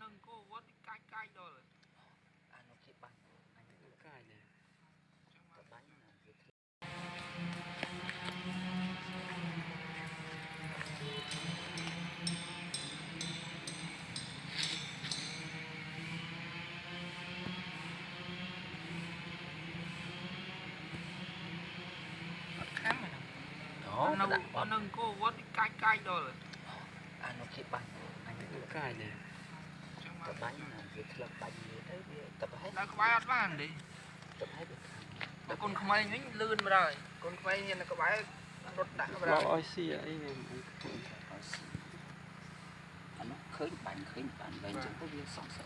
nâng cô có cái cay rồi ăn nó khi bánh anh cái này cái bánh là việc khám này đó có nâng cô có cái rồi ăn nó khi bánh anh cái này cái bánh là việc là bánh gì đấy tập hết nó có bài ăn ăn đi tập hết được con không ai nhính lươn mà rồi con không ai nhìn là có bài rốt đã mà rồi oi xì ấy nó khơi bánh bên trong có việc sống sờ